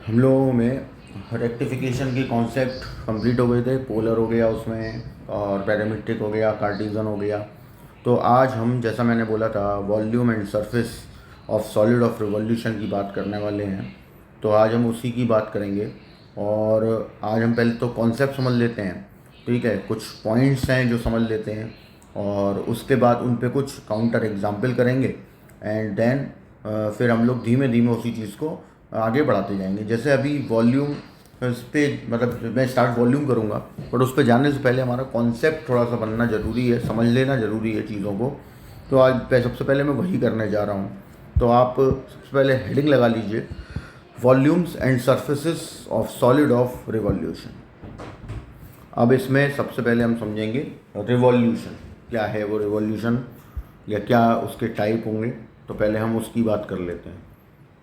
हम लोगों में रेक्टिफिकेशन के कॉन्सेप्ट कंप्लीट हो गए थे। पोलर हो गया उसमें, और पैरामीट्रिक हो गया, कार्टेशियन हो गया। तो आज हम, जैसा मैंने बोला था, volume and surface of solid of revolution की बात करने वाले हैं। तो आज हम उसी की बात करेंगे। और आज हम पहले तो कॉन्सेप्ट समझ लेते हैं, ठीक है। कुछ पॉइंट्स हैं जो समझ लेते हैं, और उसके बाद उन पे कुछ काउंटर एग्जाम्पल करेंगे। एंड देन फिर हम लोग धीमे धीमे उसी चीज़ को आगे बढ़ाते जाएंगे। जैसे अभी वॉल्यूम इस पे, मतलब मैं स्टार्ट वॉल्यूम करूँगा, बट उस पर जाने से पहले हमारा कॉन्सेप्ट थोड़ा सा बनना ज़रूरी है, समझ लेना ज़रूरी है चीज़ों को। तो आज सबसे पहले मैं वही करने जा रहा हूँ। तो आप सबसे पहले हेडिंग लगा लीजिए, volumes and surfaces of solid of revolution. अब इसमें सबसे पहले हम समझेंगे रिवॉल्यूशन क्या है, वो रिवॉल्यूशन या क्या उसके टाइप होंगे। तो पहले हम उसकी बात कर लेते हैं।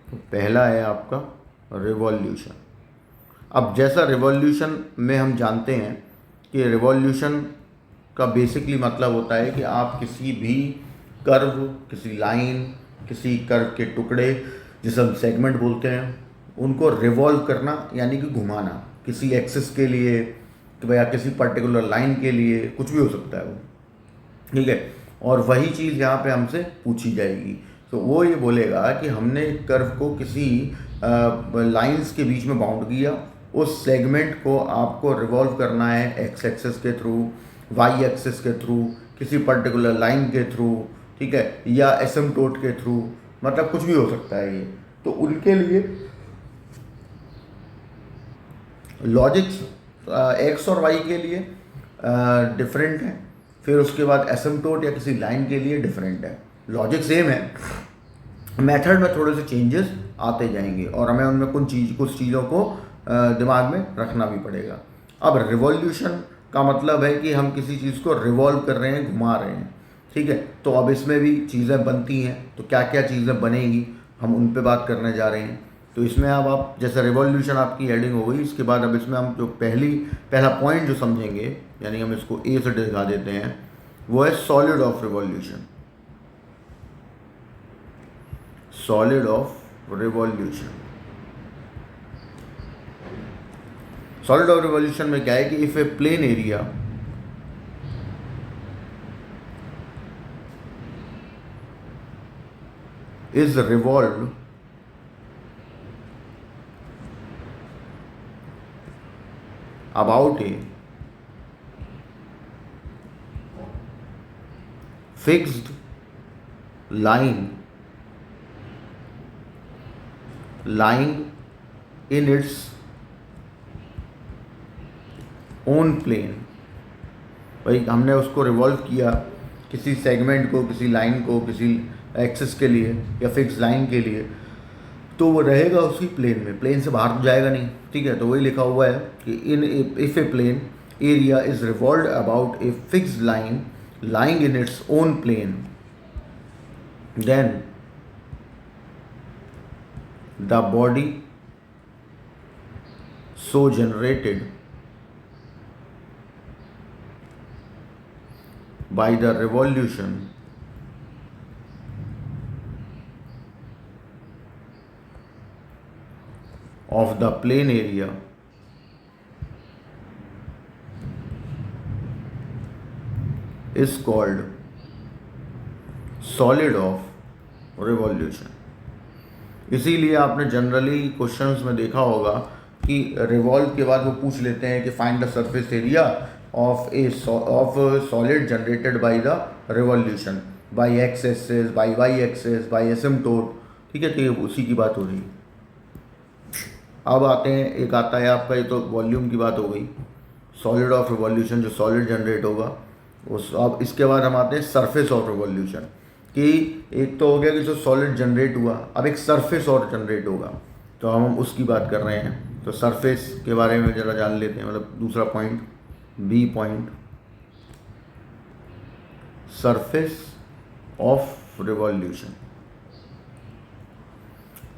तो पहला है आपका रिवॉल्यूशन। अब जैसा रिवॉल्यूशन में हम जानते हैं कि रिवॉल्यूशन का बेसिकली मतलब होता है कि आप किसी भी कर्व, किसी लाइन, किसी कर्व के टुकड़े, जिसे हम सेगमेंट बोलते हैं, उनको रिवॉल्व करना, यानी कि घुमाना किसी एक्सिस के लिए, तो या किसी पर्टिकुलर लाइन के लिए, कुछ भी हो सकता है वो, ठीक है। और वही चीज़ यहाँ पे हमसे पूछी जाएगी। तो वो ये बोलेगा कि हमने कर्व को किसी लाइंस के बीच में बाउंड किया, उस सेगमेंट को आपको रिवॉल्व करना है एक्स एक्सिस के थ्रू, वाई एक्सिस के थ्रू, किसी पर्टिकुलर लाइन के थ्रू, ठीक है, या एसिम्प्टोट के थ्रू, मतलब कुछ भी हो सकता है ये। तो उनके लिए लॉजिक्स एक्स और वाई के लिए डिफरेंट है। फिर उसके बाद एसिम्प्टोट या किसी लाइन के लिए डिफरेंट है। लॉजिक सेम है, मेथड में थोड़े से चेंजेस आते जाएंगे, और हमें उनमें कुछ चीज़ों को दिमाग में रखना भी पड़ेगा। अब रिवॉल्यूशन का मतलब है कि हम किसी चीज़ को रिवॉल्व कर रहे हैं, घुमा रहे हैं, ठीक है। तो अब इसमें भी चीज़ें बनती हैं, तो क्या क्या चीज़ें बनेंगी हम उन पे बात करने जा रहे हैं। तो इसमें अब आप, जैसे रिवॉल्यूशन आपकी हेडिंग हो गई, इसके बाद अब इसमें हम जो पहला पॉइंट जो समझेंगे, यानी हम इसको ए से दिखा देते हैं, वो है solid of revolution. Solid of revolution, solid of revolution में क्या है कि if a plane area is revolved about a fixed line lying in its own plane। भाई हमने उसको रिवॉल्व किया, किसी सेगमेंट को, किसी लाइन को, किसी एक्सिस के लिए या फिक्स लाइन के लिए, तो वो रहेगा उसी प्लेन में, प्लेन से बाहर तो जाएगा नहीं, ठीक है। तो वही लिखा हुआ है कि if a plane area is revolved about a fixed line lying in its own plane, then the body so generated by the revolution of the plane area is called solid of revolution। इसीलिए आपने generally questions में देखा होगा कि revolve के बाद वो पूछ लेते हैं कि find the surface area of solid generated by the revolution, by x axis, by y axis, by asymptote, ठीक है। तो ये उसी की बात हो रही है। अब आते हैं, एक आता है आपका, ये तो वॉल्यूम की बात हो गई, सॉलिड ऑफ रिवॉल्यूशन जो सॉलिड जनरेट होगा उस। अब इसके बाद हम आते हैं सरफेस ऑफ रिवॉल्यूशन, कि एक तो हो गया कि जो सॉलिड जनरेट हुआ, अब एक सरफेस और जनरेट होगा, तो हम उसकी बात कर रहे हैं। तो सरफेस के बारे में ज़रा जान लेते हैं, मतलब दूसरा point, b point, surface of revolution.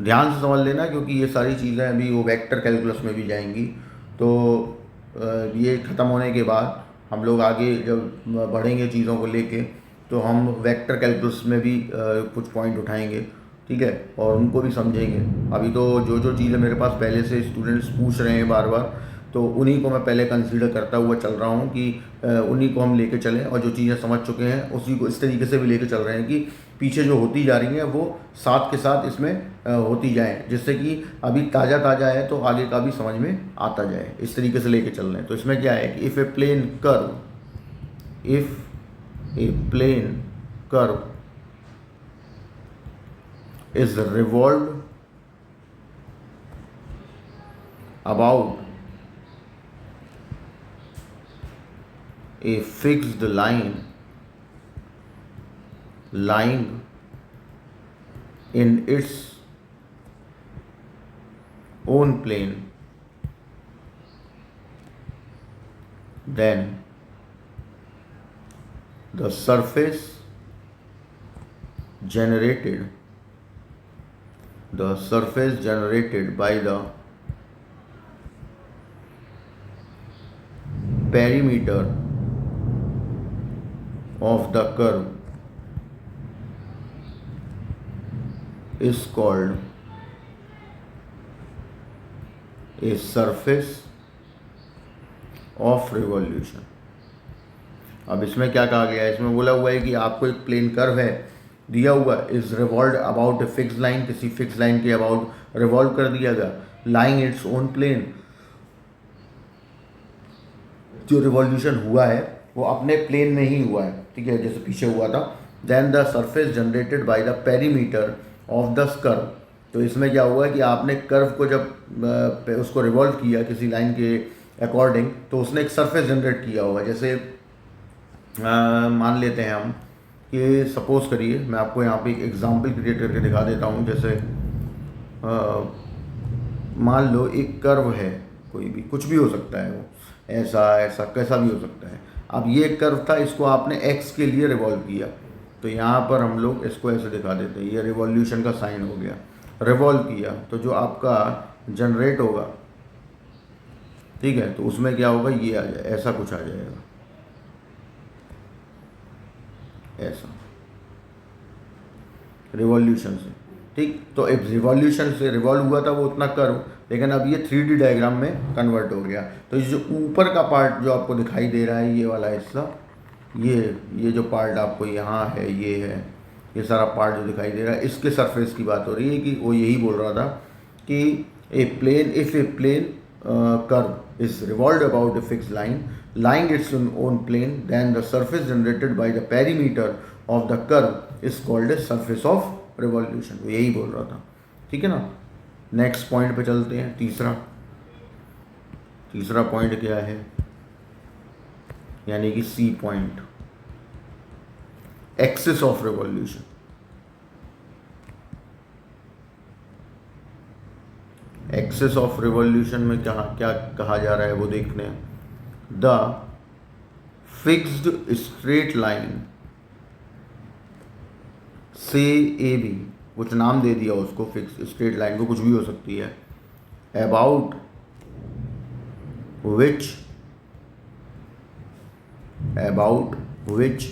ध्यान से समझ लेना, क्योंकि ये सारी चीज़ें अभी वो वेक्टर कैलकुलस में भी जाएंगी। तो ये ख़त्म होने के बाद हम लोग आगे जब बढ़ेंगे चीज़ों को लेके, तो हम वेक्टर कैलकुलस में भी कुछ पॉइंट उठाएंगे। ठीक है, और उनको भी समझेंगे। अभी तो जो जो चीज़ें मेरे पास पहले से स्टूडेंट्स पूछ रहे हैं बार बार, तो उन्हीं को मैं पहले कंसीडर करता हुआ चल रहा हूँ कि उन्हीं को हम लेके चलें, और जो चीज़ें समझ चुके हैं उसी को इस तरीके से भी लेके चल रहे हैं कि पीछे जो होती जा रही हैं वो साथ के साथ इसमें होती जाएँ, जिससे कि अभी ताज़ा ताज़ा है तो आगे का भी समझ में आता जाए। इस तरीके से लेके चल रहे हैं। तो इसमें क्या है कि if a plane curve is revolved about a fixed line lying in its own plane, then the surface generated by the perimeter of the curve is called a surface of revolution। अब इसमें क्या कहा गया है, इसमें बोला हुआ है कि आपको एक प्लेन कर्व है दिया हुआ, is revolve about a fix line, किसी फिक्स लाइन के अबाउट रिवॉल्व कर दिया गया, लाइंग इट्स ओन प्लेन, जो रिवॉल्यूशन हुआ है वो अपने प्लेन में ही हुआ है, ठीक है, जैसे पीछे हुआ था। Then the surface generated by the perimeter of the curve. तो इसमें क्या हुआ कि आपने कर्व को जब उसको रिवॉल्व किया किसी लाइन के अकॉर्डिंग, तो उसने एक सरफेस जनरेट किया हुआ। जैसे मान लेते हैं हम कि सपोज़ करिए, मैं आपको यहाँ पे एक एग्जांपल क्रिएट करके दिखा देता हूँ। जैसे मान लो एक कर्व है, कोई भी, कुछ भी हो सकता है, वो ऐसा ऐसा कैसा भी हो सकता है। अब ये कर्व था, इसको आपने एक्स के लिए रिवॉल्व किया, तो यहाँ पर हम लोग इसको ऐसे दिखा देते हैं, ये रिवॉल्यूशन का साइन हो गया। रिवॉल्व किया तो जो आपका जनरेट होगा, ठीक है, तो उसमें क्या होगा, ये आ जाए, ऐसा कुछ आ जाएगा, ऐसा रिवॉल्यूशन से, ठीक। तो एक रिवॉल्यूशन से रिवॉल्व हुआ था वो उतना कर्व, लेकिन अब ये 3D डायग्राम में कन्वर्ट हो गया। तो ये जो ऊपर का पार्ट जो आपको दिखाई दे रहा है, ये वाला हिस्सा, ये जो पार्ट आपको यहाँ है, ये है, ये सारा पार्ट जो दिखाई दे रहा है, इसके सरफेस की बात हो रही है। कि वो यही बोल रहा था कि if a plane curve is revolved about a fix line lying its own plane, then the surface generated by the perimeter of the curve is called a surface of revolution। वो यही बोल रहा था, ठीक है ना। नेक्स्ट पॉइंट पे चलते हैं। तीसरा पॉइंट क्या है, यानी कि c point, axis of revolution. Axis of revolution में क्या क्या कहा जा रहा है वो देखते हैं। द फिक्स्ड स्ट्रेट लाइन से ए बी, कुछ नाम दे दिया उसको, फिक्स्ड स्ट्रेट लाइन को, कुछ भी हो सकती है, about which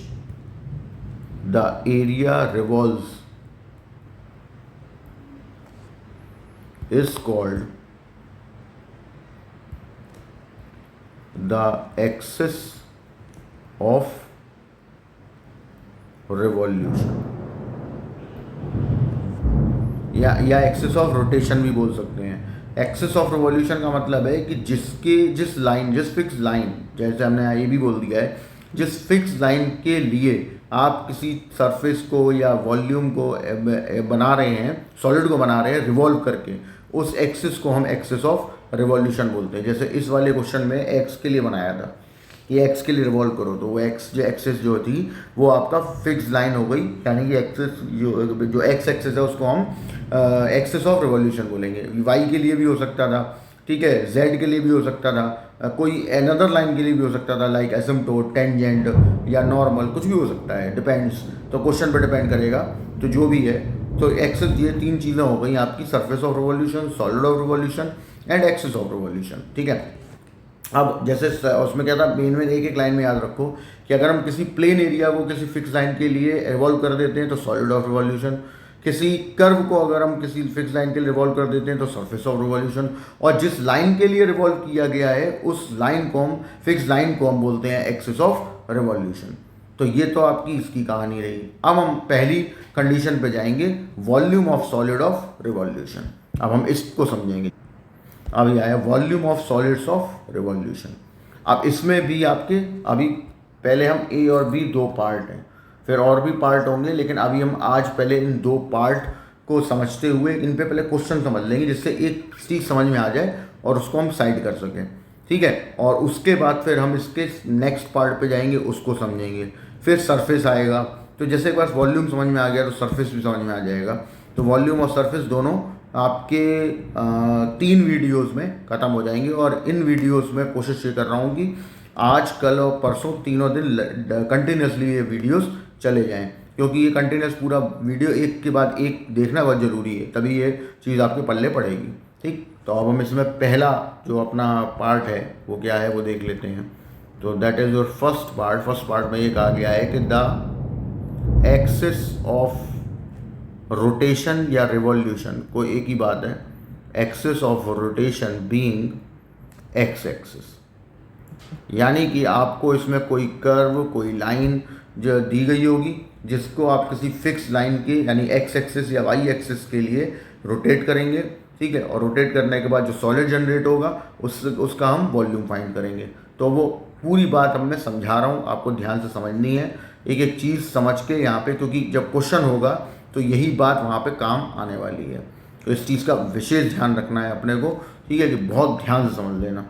the area revolves is called the axis of revolution, या एक्सिस ऑफ रोटेशन भी बोल सकते हैं। एक्सिस ऑफ रिवॉल्यूशन का मतलब है कि जिस फिक्स लाइन, जैसे हमने ये भी बोल दिया है, जिस फिक्स लाइन के लिए आप किसी सरफेस को या वॉल्यूम को बना रहे हैं, सॉलिड को बना रहे हैं रिवॉल्व करके, उस एक्सिस को हम एक्सिस ऑफ रिवॉल्यूशन बोलते हैं। जैसे इस वाले क्वेश्चन में एक्स के लिए बनाया था कि एक्स के लिए रिवॉल्व करो, तो वो एक्सिस जो थी वो आपका फिक्स लाइन हो गई, यानी कि एक्सिस जो एक्स एक्सिस है उसको हम एक्सिस ऑफ रिवॉल्यूशन बोलेंगे। वाई के लिए भी हो सकता था, ठीक है, जेड के लिए भी हो सकता था, कोई अनदर लाइन के लिए भी हो सकता था, लाइक एसिम्प्टोट, टेंजेंट या नॉर्मल, कुछ भी हो सकता है, डिपेंड्स, तो क्वेश्चन पर डिपेंड करेगा। तो जो भी है, तो एक्सिस, ये तीन चीज़ें हो गई आपकी, surface of revolution, solid of revolution and axis of revolution, ठीक है। अब जैसे उसमें क्या था, मेन में एक लाइन में याद रखो कि अगर हम किसी प्लेन एरिया को किसी फिक्स लाइन के लिए रिवॉल्व कर देते हैं तो सॉलिड ऑफ रिवॉल्यूशन, किसी कर्व को अगर हम किसी फिक्स लाइन के लिए रिवॉल्व कर देते हैं तो सरफेस ऑफ रिवॉल्यूशन, और जिस लाइन के लिए रिवॉल्व किया गया है उस लाइन को हम, फिक्स लाइन को हम बोलते हैं एक्सिस ऑफ रिवॉल्यूशन। तो ये तो आपकी इसकी कहानी रही। अब हम पहली कंडीशन पे जाएंगे, volume of solid of revolution. अब हम इसको समझेंगे। अब ये आया volume of solids of revolution. अब इसमें भी आपके, अभी पहले हम ए और बी दो पार्ट हैं, फिर और भी पार्ट होंगे, लेकिन अभी हम आज पहले इन दो पार्ट को समझते हुए इन पे पहले क्वेश्चन समझ लेंगे, जिससे एक चीज़ समझ में आ जाए और उसको हम साइड कर सकें, ठीक है। और उसके बाद फिर हम इसके नेक्स्ट पार्ट पे जाएंगे, उसको समझेंगे, फिर सरफेस आएगा। तो जैसे एक बार वॉल्यूम समझ में आ गया तो सरफेस भी समझ में आ जाएगा। तो वॉल्यूम और सरफेस दोनों आपके 3 वीडियोस में ख़त्म हो जाएंगे, और इन वीडियोस में कोशिश ये कर रहा हूँ कि आज, कल और परसों तीनों दिन कंटिन्यूसली ये वीडियोस चले जाएं, क्योंकि ये कंटिन्यूस पूरा वीडियो एक के बाद एक देखना बहुत ज़रूरी है, तभी ये चीज़ आपके पल्ले पड़ेगी, ठीक। तो अब हम इसमें पहला जो अपना पार्ट है वो क्या है वो देख लेते हैं। तो that is your first part. First part में ये कहा गया है कि द एक्सिस ऑफ रोटेशन या रिवॉल्यूशन, कोई एक ही बात है, axis of rotation being x axis, यानी कि आपको इसमें कोई कर्व, कोई लाइन जो दी गई होगी, जिसको आप किसी फिक्स लाइन के यानी एक्स एक्सिस या वाई एक्सिस के लिए रोटेट करेंगे, ठीक है। और रोटेट करने के बाद जो सॉलिड जनरेट होगा उसका हम वॉल्यूम फाइंड करेंगे। तो वो पूरी बात अब मैं समझा रहा हूँ, आपको ध्यान से समझनी है, एक एक चीज़ समझ के यहाँ पे, क्योंकि जब क्वेश्चन होगा तो यही बात वहाँ पे काम आने वाली है। तो इस चीज़ का विशेष ध्यान रखना है अपने को, ठीक है, कि बहुत ध्यान से समझ लेना,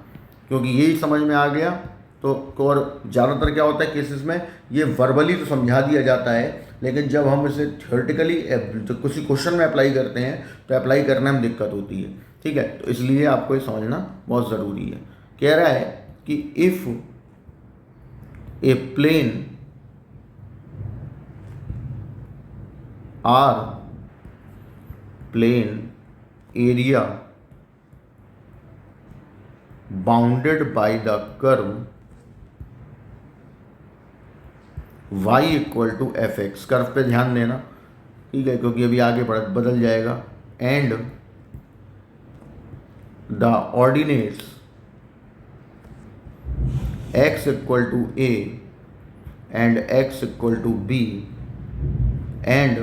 क्योंकि यही समझ में आ गया तो और ज़्यादातर क्या होता है केसेस में, ये वर्बली तो समझा दिया जाता है, लेकिन जब हम इसे थियोरेटिकली तो किसी क्वेश्चन में अप्लाई करते हैं तो अप्लाई करने में दिक्कत होती है, ठीक है। तो इसलिए आपको ये समझना बहुत ज़रूरी है। कह रहा है कि if a plane or plane area bounded by the curve y equal to f x, curve पे ध्यान देना, ठीक है, क्योंकि अभी आगे बदल जाएगा, and the ordinates x equal to a and x equal to b and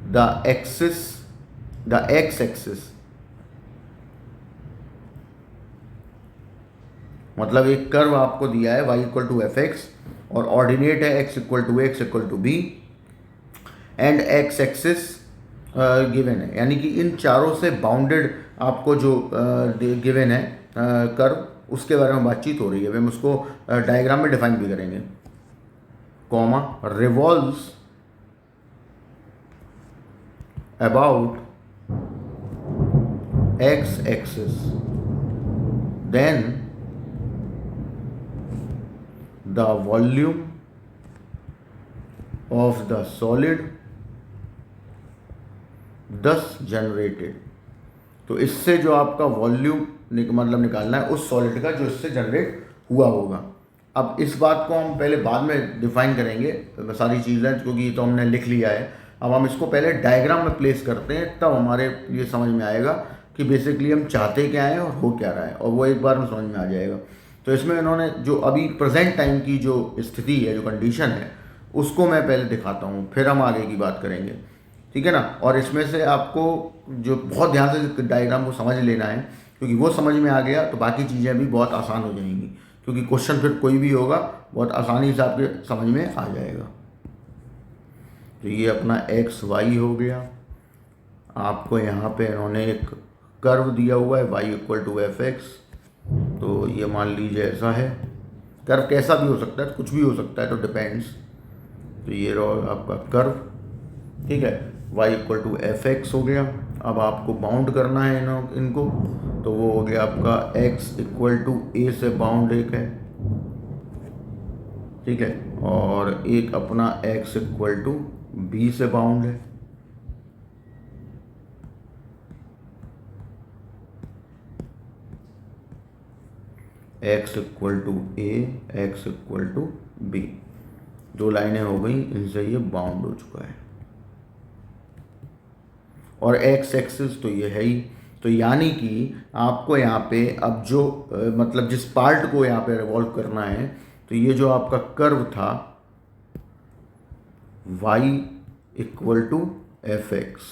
the axis, the x axis, मतलब एक कर्व आपको दिया है y equal to f x और ऑर्डिनेट है x equal to b and x axis given है, यानी कि इन चारों से बाउंडेड आपको जो गिवन है कर्व, उसके बारे में बातचीत हो रही है। हम उसको डायग्राम में डिफाइन भी करेंगे, comma revolves about x axis, then the volume of the solid thus generated। तो इससे जो आपका वॉल्यूम मतलब निकालना है उस सॉलिड का जो इससे जनरेट हुआ होगा। अब इस बात को हम पहले बाद में डिफाइन करेंगे सारी चीज़ें, क्योंकि ये तो हमने लिख लिया है। अब हम इसको पहले डायग्राम में प्लेस करते हैं, तब हमारे ये समझ में आएगा कि बेसिकली हम चाहते क्या हैं और हो क्या रहा है, और वो एक बार में समझ में आ जाएगा। तो इसमें इन्होंने जो अभी प्रेजेंट टाइम की जो स्थिति है, जो कंडीशन है, उसको मैं पहले दिखाता हूँ, फिर हम आगे की बात करेंगे, ठीक है ना। और इसमें से आपको जो बहुत ध्यान से डायग्राम को समझ लेना है, क्योंकि वो समझ में आ गया तो बाकी चीज़ें भी बहुत आसान हो जाएंगी, क्योंकि क्वेश्चन फिर कोई भी होगा बहुत आसानी से आपके समझ में आ जाएगा। तो ये अपना एक्स वाई हो गया, आपको यहाँ पे इन्होंने एक कर्व दिया हुआ है y equal to f x. तो ये मान लीजिए ऐसा है, कर्व कैसा भी हो सकता है, कुछ भी हो सकता है, तो डिपेंड्स। तो ये रहा आपका कर्व, ठीक है, y equal to f x हो गया। अब आपको बाउंड करना है इनको, तो वो हो गया आपका x इक्वल टू a से बाउंड एक है, ठीक है, और एक अपना x इक्वल टू b से बाउंड है। x equal to a, x equal to b, दो लाइनें हो गई, इनसे ये बाउंड हो चुका है। और एक्स एक्सिस तो ये है ही। तो यानी कि आपको यहाँ पे अब जो मतलब जिस पार्ट को यहाँ पे रिवॉल्व करना है, तो ये जो आपका कर्व था y equal to f x,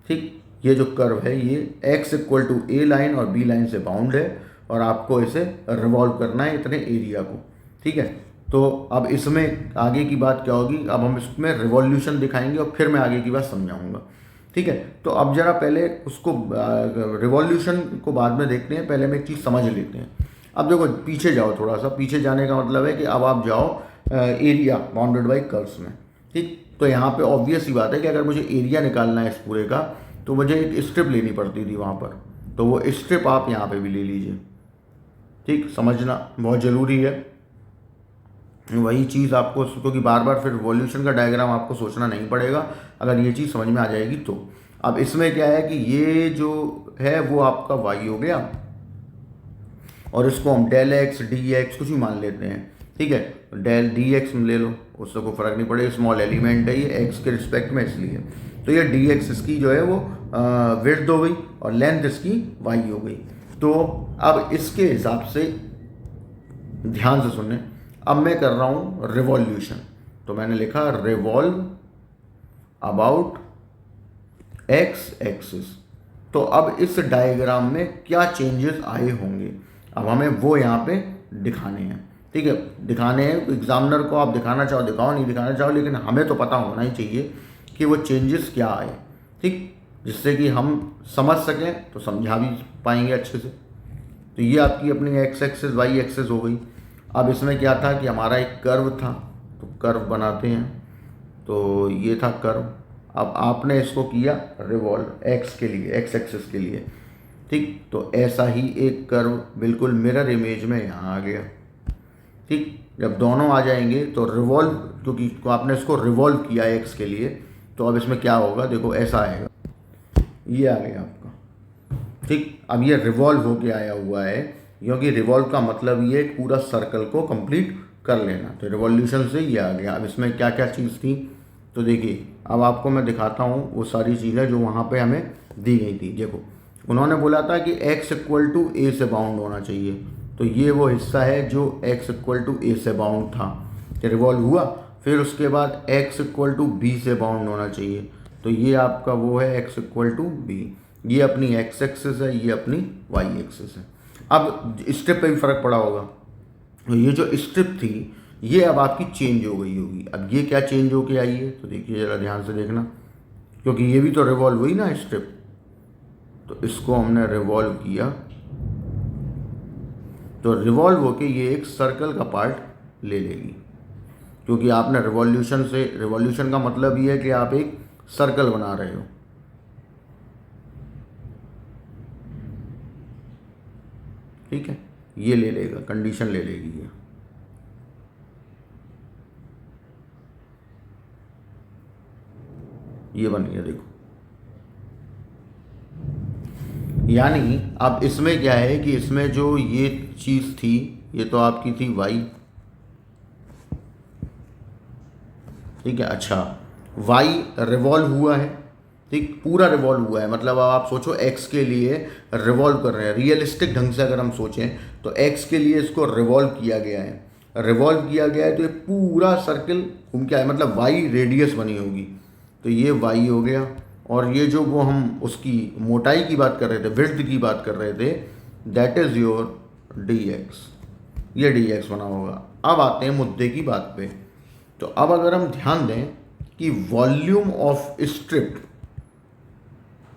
ठीक, ये जो कर्व है ये x equal to a line और b लाइन से बाउंड है और आपको इसे रिवॉल्व करना है इतने एरिया को, ठीक है। तो अब इसमें आगे की बात क्या होगी, अब हम इसमें रिवॉल्यूशन दिखाएंगे और फिर मैं आगे की बात समझाऊंगा, ठीक है। तो अब जरा पहले उसको रिवॉल्यूशन को बाद में देखते हैं, पहले हम एक चीज़ समझ लेते हैं। अब देखो पीछे जाओ, थोड़ा सा पीछे जाने का मतलब है कि अब आप जाओ एरिया बाउंडेड बाई कर्व्स में, ठीक। तो यहाँ पे ऑब्वियस ही बात है कि अगर मुझे एरिया निकालना है इस पूरे का, तो मुझे एक स्ट्रिप लेनी पड़ती थी वहाँ पर, तो वो स्ट्रिप आप यहाँ पे भी ले लीजिए, ठीक। समझना बहुत ज़रूरी है वही चीज़ आपको, क्योंकि बार बार फिर रिवॉल्यूशन का डायग्राम आपको सोचना नहीं पड़ेगा अगर ये चीज़ समझ में आ जाएगी तो। अब इसमें क्या है कि ये जो है वो आपका वाई हो गया और इसको हम डेल एक्स डी एक्स कुछ भी मान लेते हैं, ठीक है। डेल डी एक्स ले लो, उससे कोई फ़र्क नहीं पड़ेगा, स्मॉल एलिमेंट है ये एक्स के रिस्पेक्ट में इसलिए। तो ये डी एक्स इसकी जो है वो विड्थ हो गई और लेंथ इसकी वाई हो गई। तो अब इसके हिसाब से ध्यान से सुनने, अब मैं कर रहा हूँ रिवॉल्यूशन, तो मैंने लिखा रिवॉल्व अबाउट एक्स एक्सिस। तो अब इस डायग्राम में क्या चेंजेस आए होंगे, अब हमें वो यहाँ पे दिखाने हैं, ठीक है। दिखाने हैं, एग्जामिनर को आप दिखाना चाहो दिखाओ, नहीं दिखाना चाहो, लेकिन हमें तो पता होना ही चाहिए कि वो चेंजेस क्या आए, ठीक, जिससे कि हम समझ सकें तो समझा भी पाएंगे अच्छे से। तो ये आपकी अपनी एक्स एक्सिस वाई एक्सिस हो गई। अब इसमें क्या था कि हमारा एक कर्व था, तो कर्व बनाते हैं, तो ये था कर्व। अब आपने इसको किया रिवॉल्व एक्स के लिए, एक्स एक्सिस के लिए, ठीक। तो ऐसा ही एक कर्व बिल्कुल मिरर इमेज में यहाँ आ गया, ठीक। जब दोनों आ जाएंगे तो रिवॉल्व, क्योंकि आपने इसको रिवॉल्व किया एक्स के लिए, तो अब इसमें क्या होगा, देखो ऐसा आएगा, ये आ गया आपका, ठीक। अब ये रिवॉल्व होके आया हुआ है, क्योंकि रिवॉल्व का मतलब ये पूरा सर्कल को कंप्लीट कर लेना, तो रिवॉल्यूशन से ये आ गया। अब इसमें क्या क्या चीज़ थी, तो देखिए अब आपको मैं दिखाता हूँ वो सारी चीज़ें जो वहाँ पे हमें दी गई थी। देखो उन्होंने बोला था कि x इक्वल टू ए से बाउंड होना चाहिए, तो ये वो हिस्सा है जो x इक्वल टू ए से बाउंड था, कि रिवॉल्व हुआ। फिर उसके बाद x इक्वल टू बी से बाउंड होना चाहिए, तो ये आपका वो है x इक्वल टू बी। ये अपनी x एक्सिस है, ये अपनी y एक्सिस है। अब स्ट्रिप पे भी फ़र्क पड़ा होगा, तो ये जो स्ट्रिप थी ये अब आपकी चेंज हो गई होगी। अब ये क्या चेंज होके आई है, तो देखिए ज़रा ध्यान से देखना, क्योंकि ये भी तो रिवॉल्व हुई ना स्ट्रिप, तो इसको हमने रिवॉल्व किया, तो रिवॉल्व होके ये एक सर्कल का पार्ट ले लेगी, क्योंकि आपने रिवॉल्यूशन से, रिवॉल्यूशन का मतलब ये है कि आप एक सर्कल बना रहे हो, ठीक है। ये ले लेगा, कंडीशन ले लेगी ये बन गया, देखो। यानी अब इसमें क्या है कि इसमें जो ये चीज़ थी, ये तो आपकी थी y, ठीक है। अच्छा y रिवॉल्व हुआ है, ठीक, पूरा रिवॉल्व हुआ है, मतलब अब आप सोचो x के लिए रिवॉल्व कर रहे हैं, रियलिस्टिक ढंग से अगर हम सोचें तो x के लिए इसको रिवॉल्व किया गया है, रिवॉल्व किया गया है, तो ये पूरा सर्कल घूम के आया, मतलब y रेडियस बनी होगी, तो ये y हो गया। और ये जो वो हम उसकी मोटाई की बात कर रहे थे, विड्थ की बात कर रहे थे, दैट इज़ योर dx, ये dx बना होगा। अब आते हैं मुद्दे की बात पे। तो अब अगर हम ध्यान दें कि वॉल्यूम ऑफ स्ट्रिप,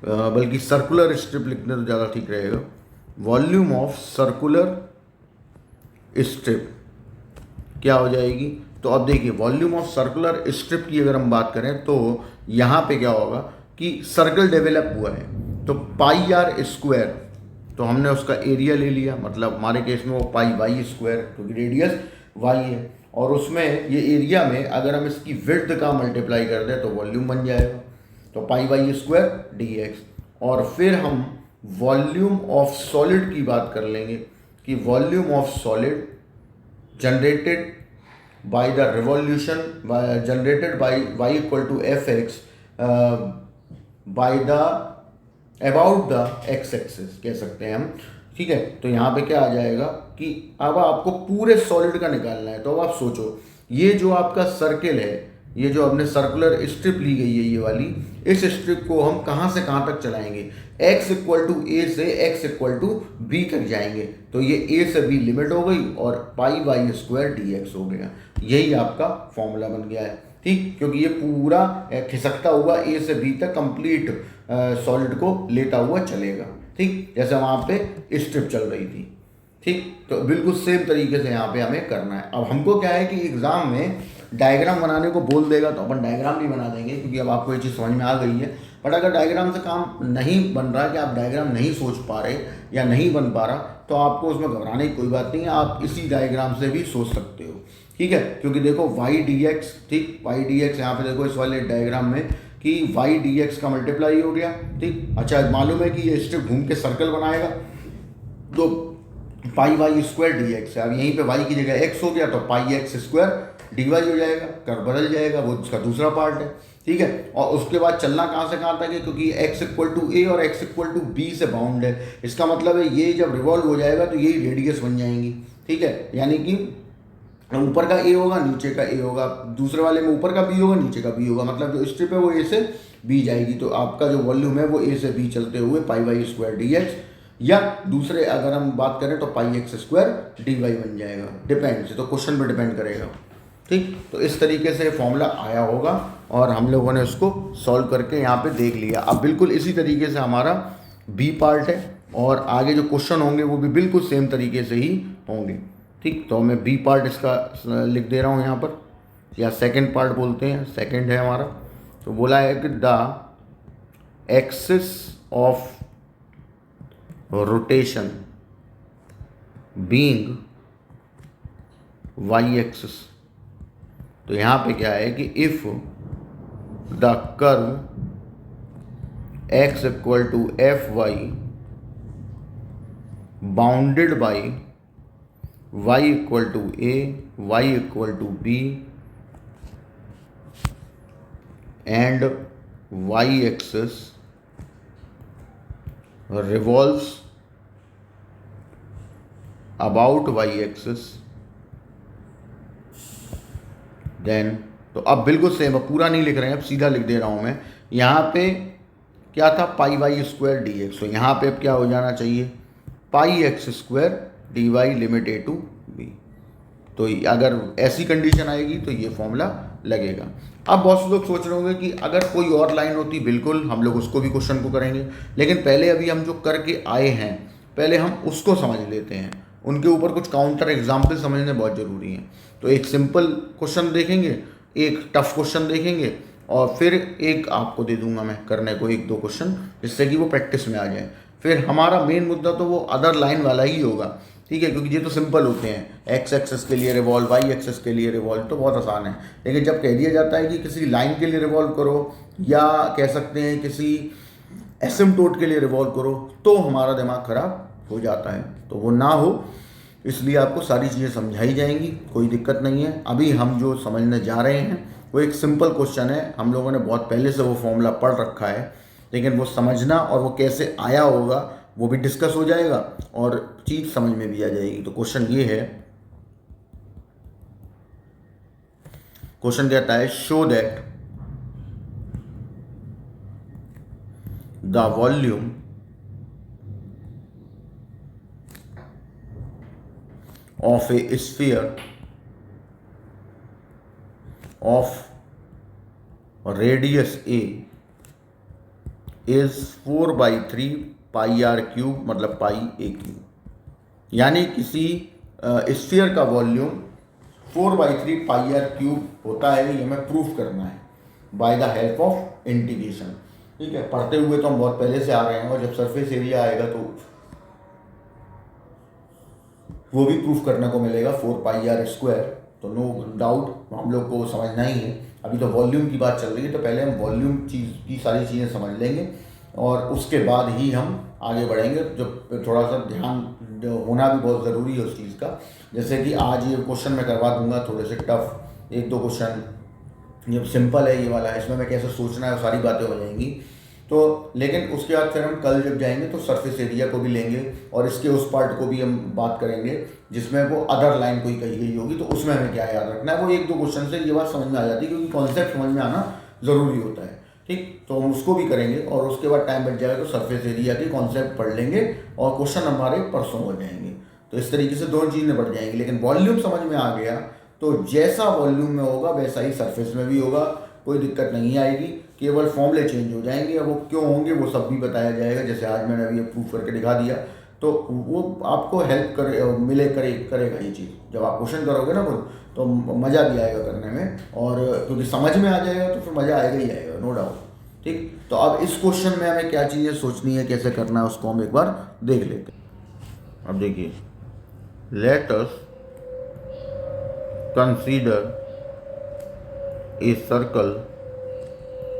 बल्कि सर्कुलर स्ट्रिप लिखने तो ज़्यादा ठीक रहेगा, वॉल्यूम ऑफ सर्कुलर स्ट्रिप क्या हो जाएगी, तो अब देखिए वॉल्यूम ऑफ सर्कुलर स्ट्रिप की अगर हम बात करें तो यहाँ पे क्या होगा कि सर्कल डेवलप हुआ है, तो पाई आर स्क्वायर, तो हमने उसका एरिया ले लिया, मतलब हमारे केस में वो पाई वाई स्क्वायर, क्योंकि रेडियस वाई है, और उसमें ये एरिया में अगर हम इसकी विड्थ का मल्टीप्लाई कर दें तो वॉल्यूम बन जाएगा, तो पाई वाई स्क्वायर डी एक्स। और फिर हम वॉल्यूम ऑफ सॉलिड की बात कर लेंगे कि volume of solid generated by the revolution generated by y equal to fx by the about the x axis कह सकते हैं हम, ठीक है। तो यहाँ पे क्या आ जाएगा कि अब आपको पूरे सॉलिड का निकालना है। तो अब आप सोचो, ये जो आपका सर्किल है, ये जो अपने सर्कुलर स्ट्रिप ली गई है ये वाली, इस स्ट्रिप को हम कहाँ से कहाँ तक चलाएंगे, x इक्वल टू ए से x इक्वल टू बी तक जाएंगे। तो ये a से b लिमिट हो गई और पाई वाई स्क्वायर डी एक्स हो गया। यही आपका फॉर्मूला बन गया है, ठीक, क्योंकि ये पूरा खिसकता हुआ a से b तक कंप्लीट सॉलिड को लेता हुआ चलेगा, ठीक, जैसे वहाँ पे स्ट्रिप चल रही थी, ठीक। तो बिल्कुल सेम तरीके से यहाँ पे हमें करना है। अब हमको क्या है कि एग्ज़ाम में डायग्राम बनाने को बोल देगा तो अपन डायग्राम भी बना देंगे, क्योंकि अब आपको ये चीज़ समझ में आ गई है। बट अगर डायग्राम से काम नहीं बन रहा, कि आप डायग्राम नहीं सोच पा रहे या नहीं बन पा रहा, तो आपको उसमें घबराने की कोई बात नहीं है, आप इसी डायग्राम से भी सोच सकते हो, ठीक है। क्योंकि देखो वाई डी एक्स, ठीक, वाई डी एक्स यहाँ पे देखो इस वाले डायग्राम में कि वाई डी एक्स का मल्टीप्लाई हो गया, ठीक। अच्छा, मालूम है कि ये स्ट्रिप घूम के सर्कल बनाएगा, तो पाई वाई स्क्वायर डी एक्स है। अब यहीं पे वाई की जगह एक्स हो गया तो पाई एक्स स्क्वायर डी वाई हो जाएगा, कर बदल जाएगा, वो उसका दूसरा पार्ट है, ठीक है। और उसके बाद चलना कहाँ से कहाँ तक है, क्योंकि x इक्वल टू ए और x इक्वल टू बी से बाउंड है। इसका मतलब है ये जब रिवॉल्व हो जाएगा तो यही रेडियस बन जाएंगी, ठीक है। यानी कि ऊपर का ए होगा, नीचे का ए होगा, दूसरे वाले में ऊपर का बी होगा, नीचे का बी होगा, मतलब जो स्ट्रिप है वो ए से बी जाएगी। तो आपका जो वॉल्यूम है वो ए से बी चलते हुए पाई वाई स्क्वायर डी एक्स, या दूसरे अगर हम बात करें तो पाई एक्स स्क्वायर डी वाई बन जाएगा, डिपेंड से, तो क्वेश्चन पे डिपेंड करेगा, ठीक। तो इस तरीके से फॉर्मूला आया होगा और हम लोगों ने उसको सॉल्व करके यहाँ पे देख लिया। अब बिल्कुल इसी तरीके से हमारा बी पार्ट है और आगे जो क्वेश्चन होंगे वो भी बिल्कुल सेम तरीके से ही होंगे, ठीक। तो मैं बी पार्ट इसका लिख दे रहा हूँ यहाँ पर, या सेकंड पार्ट बोलते हैं, सेकंड है हमारा। तो बोला है कि the axis of rotation being y axis. तो यहाँ पे क्या है कि if the curve x equal to f y bounded by y equal to a, y equal to b and y axis revolves about y axis, then, तो अब बिल्कुल same, अब पूरा नहीं लिख रहे हैं, अब सीधा लिख दे रहा हूँ मैं। यहाँ पे क्या था, pi y square d x, तो यहाँ पे अब क्या हो जाना चाहिए, pi x square d y limit a to b. तो अगर ऐसी कंडीशन आएगी तो ये फॉर्मूला लगेगा। अब बहुत से लोग सोच रहे होंगे कि अगर कोई और लाइन होती, बिल्कुल हम लोग उसको भी क्वेश्चन को करेंगे, लेकिन पहले अभी हम जो करके आए हैं पहले हम उसको समझ लेते हैं, उनके ऊपर कुछ काउंटर एग्जाम्पल समझने बहुत ज़रूरी हैं। तो एक सिंपल क्वेश्चन देखेंगे, एक टफ क्वेश्चन देखेंगे, और फिर एक आपको दे दूंगा मैं करने को एक दो क्वेश्चन, जिससे कि वो प्रैक्टिस में आ जाए। फिर हमारा मेन मुद्दा तो वो अदर लाइन वाला ही होगा, ठीक है, क्योंकि ये तो सिंपल होते हैं, एक्स एक्सेस के लिए रिवॉल्व, वाई एक्सेस के लिए रिवॉल्व, तो बहुत आसान है। लेकिन जब कह दिया जाता है कि किसी लाइन के लिए रिवॉल्व करो, या कह सकते हैं किसी एसिम्पटोट के लिए रिवॉल्व करो, तो हमारा दिमाग खराब हो जाता है। तो वो ना हो इसलिए आपको सारी चीज़ें समझाई जाएंगी, कोई दिक्कत नहीं है। अभी हम जो समझने जा रहे हैं वो एक सिंपल क्वेश्चन है, हम लोगों ने बहुत पहले से वो फॉर्मूला पढ़ रखा है, लेकिन वो समझना और वो कैसे आया होगा वो भी डिस्कस हो जाएगा और चीज़ समझ में भी आ जाएगी। तो क्वेश्चन ये है, क्वेश्चन कहता है show that the volume of a sphere of radius a is 4/3 pi r cube, मतलब पाई ए क्यूब। यानी किसी स्फीयर का वॉल्यूम 4/3 पाई आर क्यूब होता है, ये हमें प्रूफ करना है by the help of integration, ठीक है। पढ़ते हुए तो हम बहुत पहले से आ रहे हैं, और जब सरफेस एरिया आएगा तो वो भी प्रूफ करने को मिलेगा 4 पाई आर स्क्वायर। तो नो डाउट हम लोग को समझना ही है। अभी तो वॉल्यूम की बात चल रही है, तो पहले हम वॉल्यूम चीज़ की सारी चीज़ें समझ लेंगे और उसके बाद ही हम आगे बढ़ेंगे। जो थोड़ा सा ध्यान होना भी बहुत ज़रूरी है उस चीज़ का। जैसे कि आज ये क्वेश्चन मैं करवा दूंगा थोड़े से टफ, एक दो क्वेश्चन। ये सिंपल है ये वाला, इसमें मैं कैसे सोचना है वो सारी बातें हो जाएंगी। तो लेकिन उसके बाद फिर हम कल जब जाएंगे तो सरफेस एरिया को भी लेंगे और इसके उस पार्ट को भी हम बात करेंगे जिसमें वो अदर लाइन कोई कही गई होगी, तो उसमें हमें क्या याद रखना है। वो एक दो क्वेश्चन से ये बात समझ में आ जाती है क्योंकि कॉन्सेप्ट समझ में आना ज़रूरी होता है। ठीक, तो हम उसको भी करेंगे और उसके बाद टाइम बच जाएगा तो सरफेस एरिया के कॉन्सेप्ट पढ़ लेंगे और क्वेश्चन हमारे परसों हो जाएंगे। तो इस तरीके से दोनों चीज़ें बढ़ जाएंगी। लेकिन वॉल्यूम समझ में आ गया तो जैसा वॉल्यूम में होगा वैसा ही सरफेस में भी होगा, कोई दिक्कत नहीं आएगी। केवल फॉर्मूले चेंज हो जाएंगे, अब वो क्यों होंगे वो सब भी बताया जाएगा, जैसे आज मैंने अभी प्रूफ करके दिखा दिया। तो वो आपको हेल्प करेगा ये चीज़। जब आप क्वेश्चन करोगे ना खुद तो मज़ा भी आएगा करने में, और क्योंकि समझ में आ जाएगा तो फिर मज़ा आएगा ही आएगा, नो डाउट। ठीक, तो अब इस क्वेश्चन में हमें क्या चीज़ें सोचनी है, कैसे करना है, उसको हम एक बार देख लेते हैं। अब देखिए, let us consider a circle